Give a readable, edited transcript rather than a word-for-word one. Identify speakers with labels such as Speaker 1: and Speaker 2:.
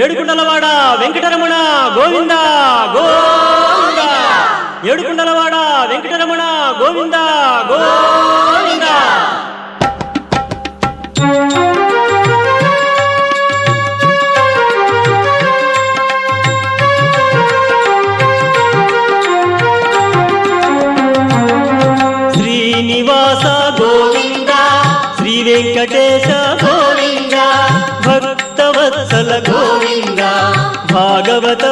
Speaker 1: ఏడుకుండలవాడ Venkataramana Govinda Govinda. ఏడుకుండలవాడ Venkataramana Govinda Govinda. Srinivasa Govinda, Shri Venkatesha Govinda, Bhaktavatsala Govinda, Bhagavata